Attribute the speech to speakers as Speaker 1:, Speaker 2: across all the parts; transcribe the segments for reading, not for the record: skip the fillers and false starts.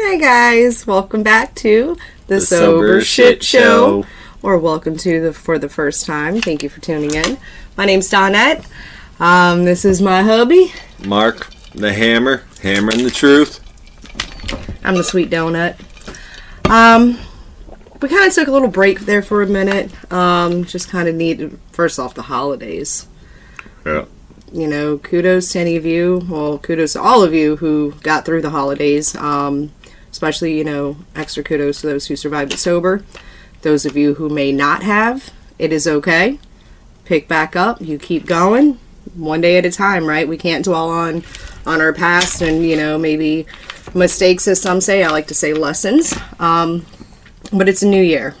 Speaker 1: Hi guys, welcome back to the
Speaker 2: Sober Shitshow.
Speaker 1: Or welcome to for the first time. Thank you for tuning in. My name's Donnette. This is my hubby.
Speaker 2: Mark, the hammer, hammering the truth.
Speaker 1: I'm the sweet donut. We kind of took a little break there for a minute. Just kind of needed, first off, the holidays.
Speaker 2: Yeah.
Speaker 1: You know, kudos to any of you. Well, kudos to all of you who got through the holidays. Especially, you know, extra kudos to those who survived it sober. Those of you who may not have, it is okay. Pick back up. You keep going. One day at a time, right? We can't dwell on our past and, you know, maybe mistakes, as some say. I like to say lessons. But it's a new year.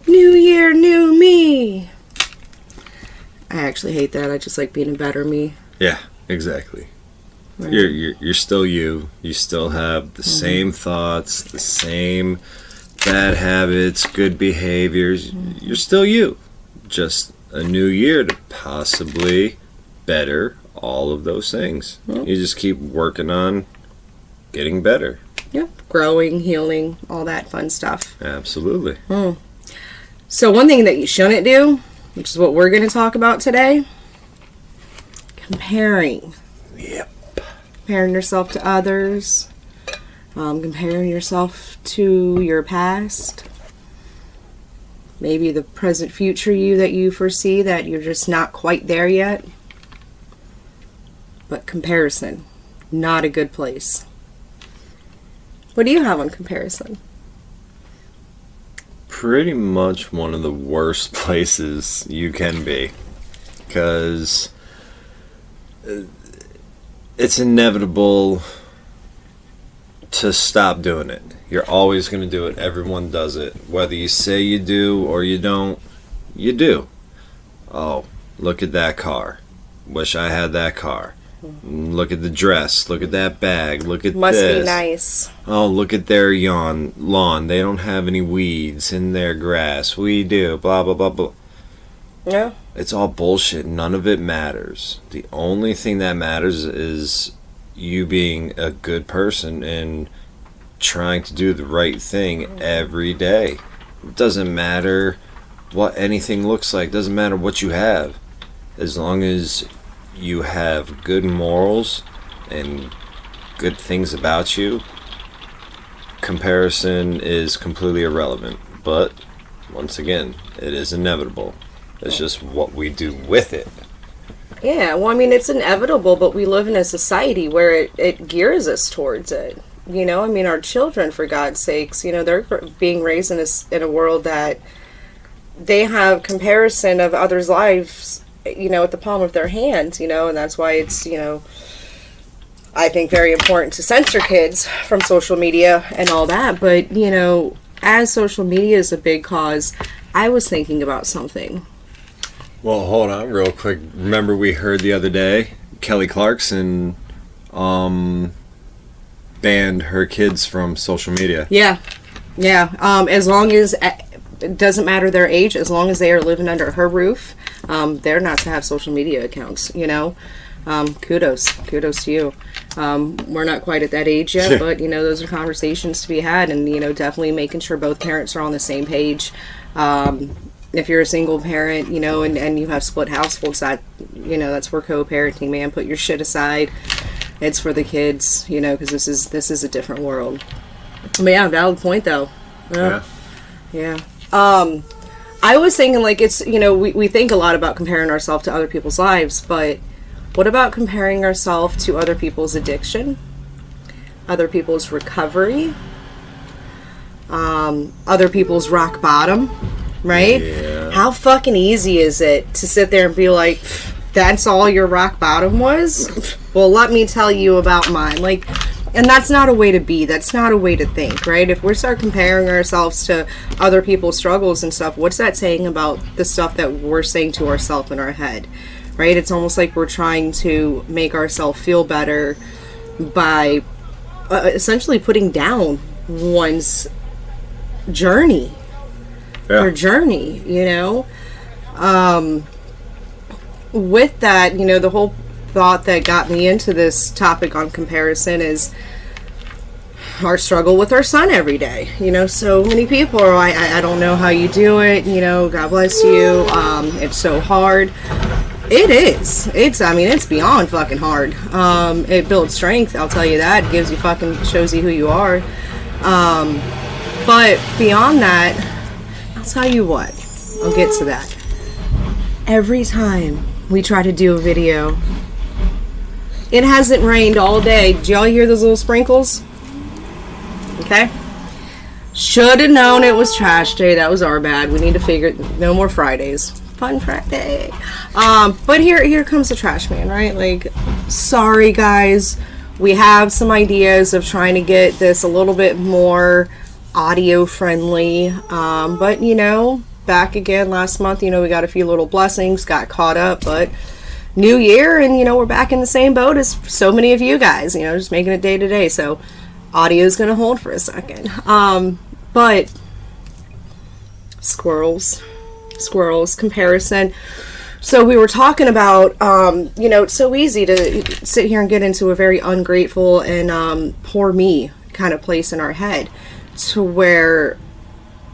Speaker 1: New year, new me. I actually hate that. I just like being a better me.
Speaker 2: Yeah, exactly.
Speaker 1: Right.
Speaker 2: You're still you. You still have the same thoughts, the same bad habits, good behaviors. You're still you. Just a new year to possibly better all of those things. You just keep working on getting better.
Speaker 1: Yeah, growing, healing, all that fun stuff.
Speaker 2: Absolutely.
Speaker 1: So one thing that you shouldn't do, which is what we're going to talk about today, comparing.
Speaker 2: Yep.
Speaker 1: Comparing yourself to others, comparing yourself to your past, maybe the present future you that you foresee that you're just not quite there yet. But comparison, not a good place. What do you have on comparison?
Speaker 2: Pretty much one of the worst places you can be, because it's inevitable to stop doing it. You're always going to do it. Everyone does it. Whether you say you do or you don't, you do. Oh, look at that car. Wish I had that car. Look at the dress. Look at that bag. Look at
Speaker 1: Must
Speaker 2: this.
Speaker 1: be nice.
Speaker 2: Oh, look at their lawn. They don't have any weeds in their grass. We do. Blah, blah, blah, blah.
Speaker 1: Yeah.
Speaker 2: It's all bullshit. None of it matters. The only thing that matters is you being a good person and trying to do the right thing every day. It doesn't matter what anything looks like. It doesn't matter what you have. As long as you have good morals and good things about you, comparison is completely irrelevant. But once again, it is inevitable. It's just what we do with it.
Speaker 1: Yeah, well, I mean, it's inevitable, but we live in a society where it gears us towards it. You know, I mean, our children, for God's sakes, you know, they're being raised in a world that they have comparison of others' lives, you know, at the palm of their hands, you know, and that's why it's, you know, I think very important to censor kids from social media and all that. But, you know, as social media is a big cause, I was thinking about something.
Speaker 2: Well, hold on real quick. Remember we heard the other day Kelly Clarkson banned her kids from social media.
Speaker 1: Yeah. As long as it doesn't matter their age, as long as they are living under her roof, they're not to have social media accounts, you know. Kudos to you. We're not quite at that age yet, but, you know, those are conversations to be had, and, you know, definitely making sure both parents are on the same page. If you're a single parent, you know, and you have split households, that, you know, that's where co-parenting, man. Put your shit aside. It's for the kids, you know, because this is a different world. But yeah, valid point though. Yeah. I was thinking, like, it's, you know, we think a lot about comparing ourselves to other people's lives, but what about comparing ourselves to other people's addiction, other people's recovery, other people's rock bottom? Right?
Speaker 2: Yeah.
Speaker 1: How fucking easy is it to sit there and be like, that's all your rock bottom was? Well, let me tell you about mine. Like, and that's not a way to be. That's not a way to think, right? If we start comparing ourselves to other people's struggles and stuff, what's that saying about the stuff that we're saying to ourselves in our head, right? It's almost like we're trying to make ourselves feel better by essentially putting down one's journey. Their journey, you know. With that, you know, the whole thought that got me into this topic on comparison is our struggle with our son every day. You know, so many people are, I don't know how you do it. You know, God bless you. It's so hard. It is. It's beyond fucking hard. It builds strength, I'll tell you that. It gives you shows you who you are. But beyond that, I'll tell you what. I'll get to that. Every time we try to do a video, it hasn't rained all day. Did y'all hear those little sprinkles? Okay. Should have known it was trash day. That was our bad. We need to figure no more Fridays. Fun Friday. But here comes the trash man, right? Like, sorry guys. We have some ideas of trying to get this a little bit more audio friendly. But you know, back again last month, you know, we got a few little blessings, got caught up, but new year, and you know, we're back in the same boat as so many of you guys, you know, just making it day to day. So audio is going to hold for a second. But squirrels, comparison. So we were talking about, you know, it's so easy to sit here and get into a very ungrateful and poor me kind of place in our head, to where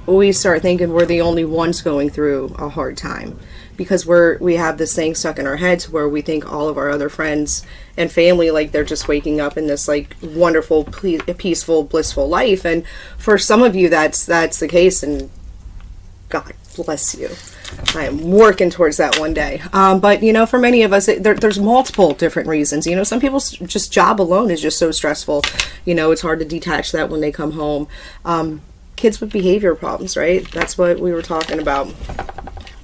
Speaker 1: we start thinking we're the only ones going through a hard time, because we have this thing stuck in our heads where we think all of our other friends and family, like, they're just waking up in this like wonderful, peaceful, blissful life. And for some of you, that's the case, and God bless you. I am working towards that one day. But you know, for many of us, there's multiple different reasons. You know, some people's just job alone is just so stressful. You know, it's hard to detach that when they come home. Kids with behavior problems, right? That's what we were talking about.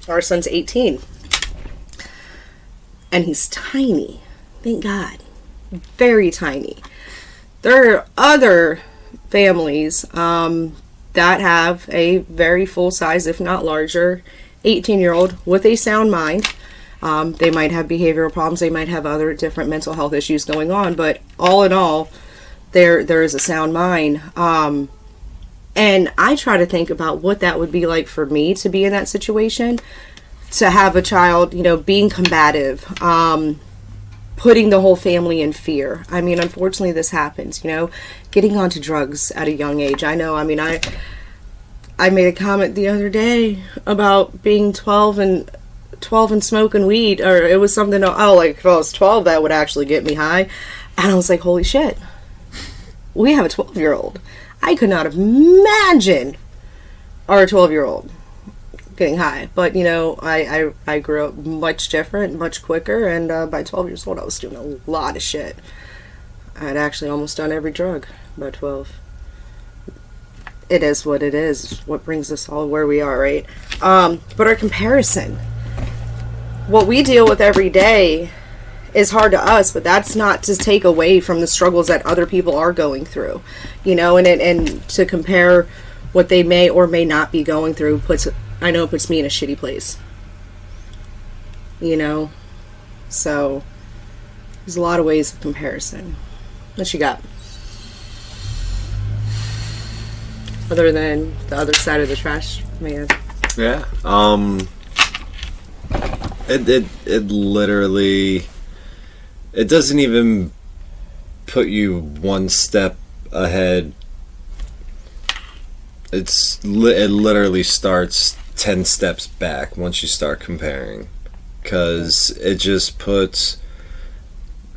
Speaker 1: Our son's 18. And he's tiny. Thank God. Very tiny. There are other families that have a very full-size, if not larger, 18-year-old with a sound mind. They might have behavioral problems. They might have other different mental health issues going on. But all in all, there is a sound mind. And I try to think about what that would be like for me to be in that situation, to have a child, you know, being combative, putting the whole family in fear. I mean, unfortunately, this happens, you know, getting onto drugs at a young age. I know, I mean, I made a comment the other day about being 12 and smoking weed, or it was something, like, if I was 12, that would actually get me high. And I was like, holy shit, we have a 12-year-old. I could not imagine our 12-year-old getting high. But, you know, I grew up much different, much quicker, and by 12 years old, I was doing a lot of shit. I'd actually almost done every drug by 12. It is what it is. What brings us all where we are, right? But our comparison. What we deal with every day is hard to us, but that's not to take away from the struggles that other people are going through, you know, and to compare what they may or may not be going through puts me in a shitty place, you know. So there's a lot of ways of comparison. What you got other than the other side of the trash man?
Speaker 2: Yeah. It literally, it doesn't even put you one step ahead. It literally starts 10 steps back once you start comparing, because it just puts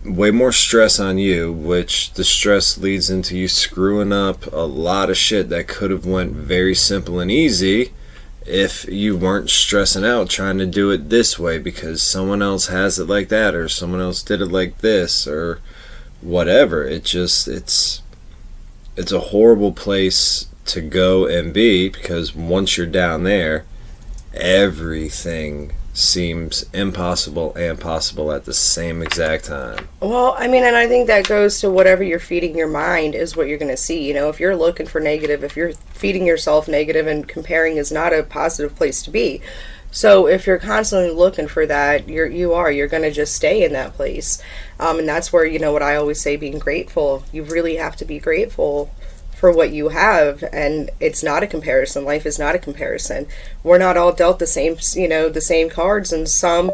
Speaker 2: way more stress on you, which the stress leads into you screwing up a lot of shit that could have went very simple and easy if you weren't stressing out trying to do it this way because someone else has it like that, or someone else did it like this, or whatever. It's a horrible place to go and be, because once you're down there, everything seems impossible and possible at the same exact time.
Speaker 1: Well, I mean, and I think that goes to whatever you're feeding your mind is what you're going to see. You know, if you're looking for negative, if you're feeding yourself negative, and comparing is not a positive place to be. So if you're constantly looking for that, you're going to just stay in that place. And that's where, you know, what I always say, being grateful. You really have to be grateful for what you have, and it's not a comparison. Life is not a comparison. We're not all dealt the same, you know, the same cards, and some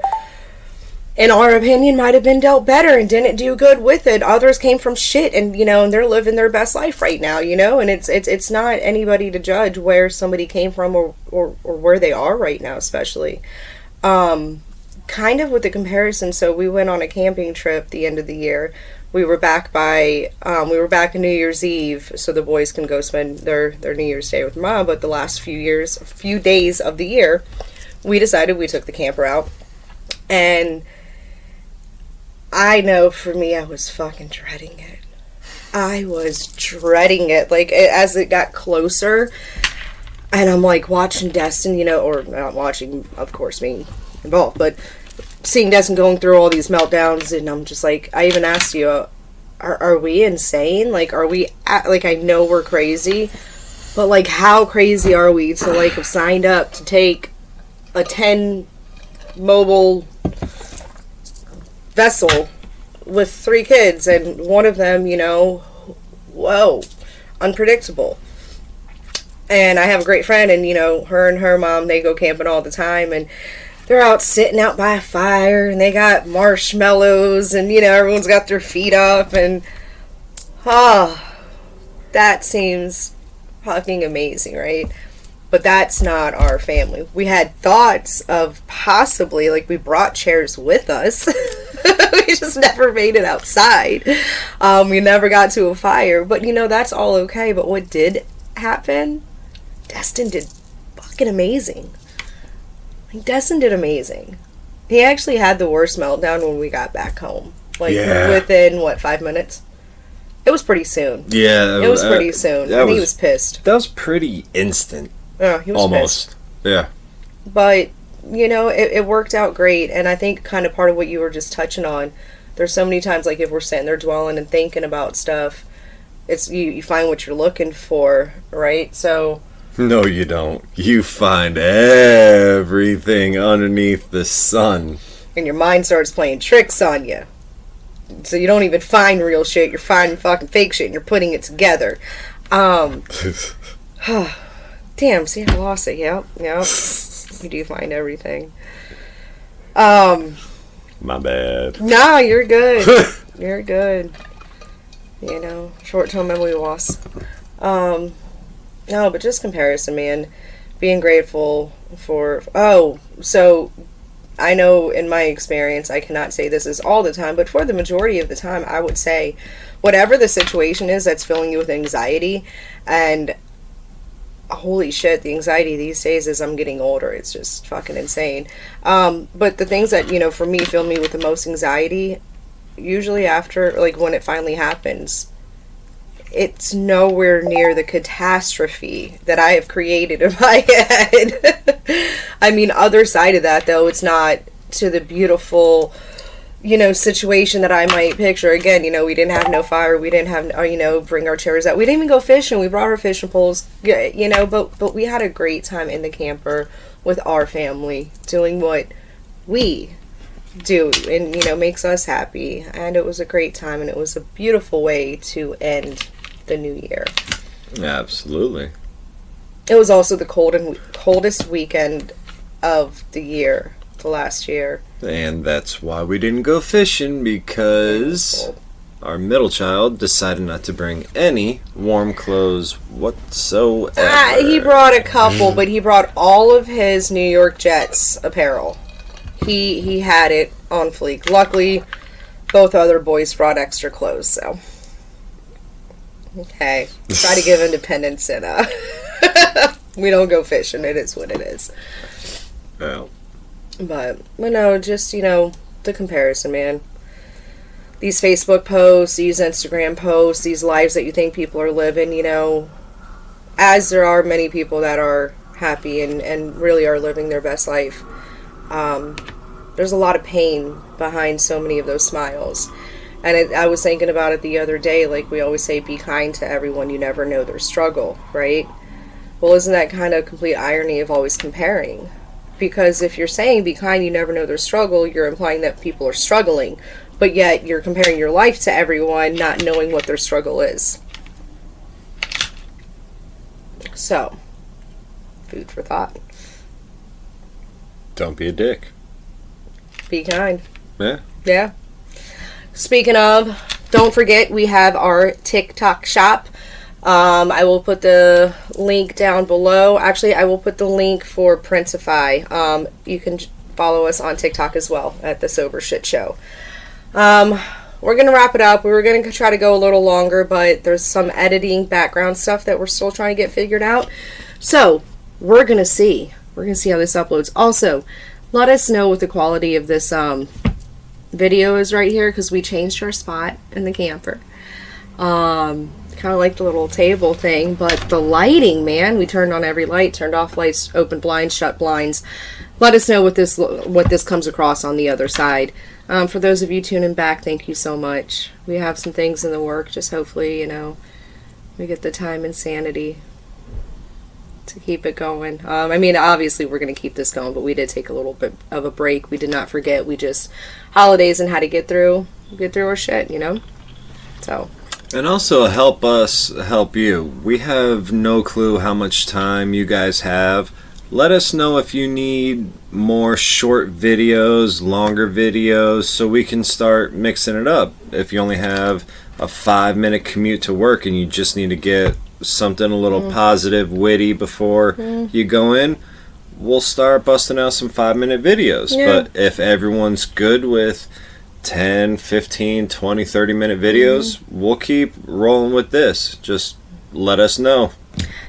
Speaker 1: in our opinion, might have been dealt better and didn't do good with it. Others came from shit, and and they're living their best life right now, and it's not anybody to judge where somebody came from or where they are right now, especially. Kind of with the comparison, so we went on a camping trip the end of the year. We were back on New Year's Eve, so the boys can go spend their New Year's Day with Mom, but the last few days of the year, we decided we took the camper out, and I know for me, I was fucking dreading it. I was dreading it. Like, as it got closer, and I'm like watching Destin, or not watching, of course, being involved, but seeing Destin going through all these meltdowns, and I'm just like, I even asked you, are we insane? Like, are we, like, I know we're crazy, but, like, how crazy are we to, like, have signed up to take a 10 mobile vessel with 3 kids, and one of them, whoa, unpredictable. And I have a great friend, and her and her mom, they go camping all the time, and they're out sitting out by a fire, and they got marshmallows, and everyone's got their feet up, and that seems fucking amazing, right? But that's not our family. We had thoughts of possibly, like, we brought chairs with us. We just never made it outside. We never got to a fire. But, that's all okay. But what did happen? Destin did fucking amazing. Like, Destin did amazing. He actually had the worst meltdown when we got back home. Like, within, 5 minutes? It was pretty soon.
Speaker 2: Yeah.
Speaker 1: It was pretty soon. I think he was pissed.
Speaker 2: That was pretty instant.
Speaker 1: Yeah, he was
Speaker 2: almost
Speaker 1: pissed.
Speaker 2: Yeah,
Speaker 1: but it worked out great. And I think kind of part of what you were just touching on, there's so many times, like, if we're sitting there dwelling and thinking about stuff, it's you find what you're looking for, right? So
Speaker 2: no, you don't. You find everything underneath the sun,
Speaker 1: and your mind starts playing tricks on you, so you don't even find real shit. You're finding fucking fake shit, and you're putting it together. Damn, see, I lost it. Yep. You do find everything.
Speaker 2: My bad.
Speaker 1: No, you're good. You're good. Short-term memory loss. No, but just comparison, man. Being grateful for... so I know in my experience, I cannot say this is all the time, but for the majority of the time, I would say whatever the situation is that's filling you with anxiety, and holy shit, the anxiety these days as I'm getting older, it's just fucking insane. But the things that, for me, fill me with the most anxiety, usually after, like, when it finally happens, it's nowhere near the catastrophe that I have created in my head. I mean, other side of that, though, it's not to the beautiful, situation that I might picture. Again, we didn't have no fire. We didn't have, bring our chairs out. We didn't even go fishing. We brought our fishing poles, but we had a great time in the camper with our family doing what we do and, makes us happy. And it was a great time, and it was a beautiful way to end the new year.
Speaker 2: Absolutely.
Speaker 1: It was also the coldest weekend of the year, the last year.
Speaker 2: And that's why we didn't go fishing, because our middle child decided not to bring any warm clothes whatsoever.
Speaker 1: He brought a couple, but he brought all of his New York Jets apparel. He had it on fleek. Luckily, both other boys brought extra clothes, so... Okay. Try to give independence, and we don't go fishing. It is what it is.
Speaker 2: Well.
Speaker 1: But no, just, the comparison, man. These Facebook posts, these Instagram posts, these lives that you think people are living, as there are many people that are happy and really are living their best life, there's a lot of pain behind so many of those smiles. And I was thinking about it the other day, like we always say, be kind to everyone, you never know their struggle, right? Well, isn't that kind of complete irony of always comparing? Because if you're saying be kind, you never know their struggle, you're implying that people are struggling, but yet you're comparing your life to everyone, not knowing what their struggle is. So, food for thought.
Speaker 2: Don't be a dick.
Speaker 1: Be kind.
Speaker 2: Yeah.
Speaker 1: Yeah. Speaking of, don't forget we have our TikTok shop. I will put the link down below. Actually, I will put the link for Printify. You can follow us on TikTok as well at the Sober Shitshow. We're going to wrap it up. We were going to try to go a little longer, but there's some editing background stuff that we're still trying to get figured out. So, we're going to see. We're going to see how this uploads. Also, let us know what the quality of this video is right here, because we changed our spot in the camper. Kind of like the little table thing, but the lighting, man, we turned on every light, turned off lights, opened blinds, shut blinds. Let us know what this comes across on the other side. For those of you tuning back, thank you so much. We have some things in the work, just hopefully, we get the time and sanity to keep it going. I mean, obviously we're going to keep this going, but we did take a little bit of a break. We did not forget. We just, holidays and how to get through our shit, So.
Speaker 2: And also help us help you. We have no clue how much time you guys have. Let us know if you need more short videos, longer videos, so we can start mixing it up. If you only have a 5-minute commute to work and you just need to get something a little positive, witty before you go in, we'll start busting out some 5-minute videos.
Speaker 1: Yeah.
Speaker 2: But if everyone's good with 10, 15, 20, 30-minute videos, we'll keep rolling with this. Just let us know.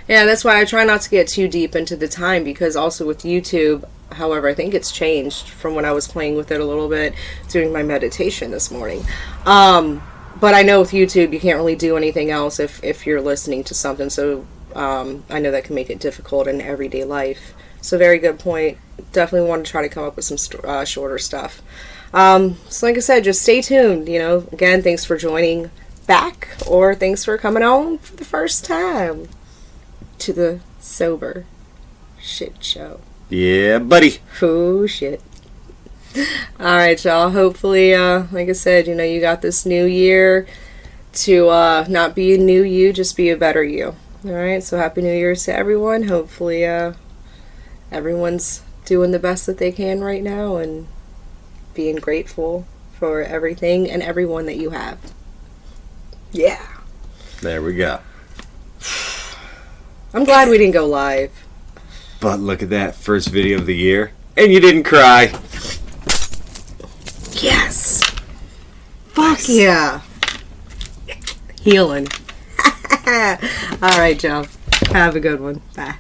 Speaker 1: Yeah, that's why I try not to get too deep into the time, because also with YouTube, however, I think it's changed from when I was playing with it a little bit doing my meditation this morning. But I know with YouTube, you can't really do anything else if you're listening to something. So I know that can make it difficult in everyday life. So very good point. Definitely want to try to come up with some shorter stuff. So like I said, just stay tuned. Again, thanks for joining back, or thanks for coming on for the first time to the Sober Shit Show.
Speaker 2: Yeah, buddy.
Speaker 1: Oh, shit. All right, y'all. Hopefully, like I said, you got this new year to not be a new you, just be a better you. All right, so Happy New Year's to everyone. Hopefully, everyone's doing the best that they can right now and being grateful for everything and everyone that you have. Yeah.
Speaker 2: There we go.
Speaker 1: I'm glad we didn't go live.
Speaker 2: But look at that, first video of the year, and you didn't cry.
Speaker 1: Yes. Fuck yeah. Healing. All right, y'all. Have a good one. Bye.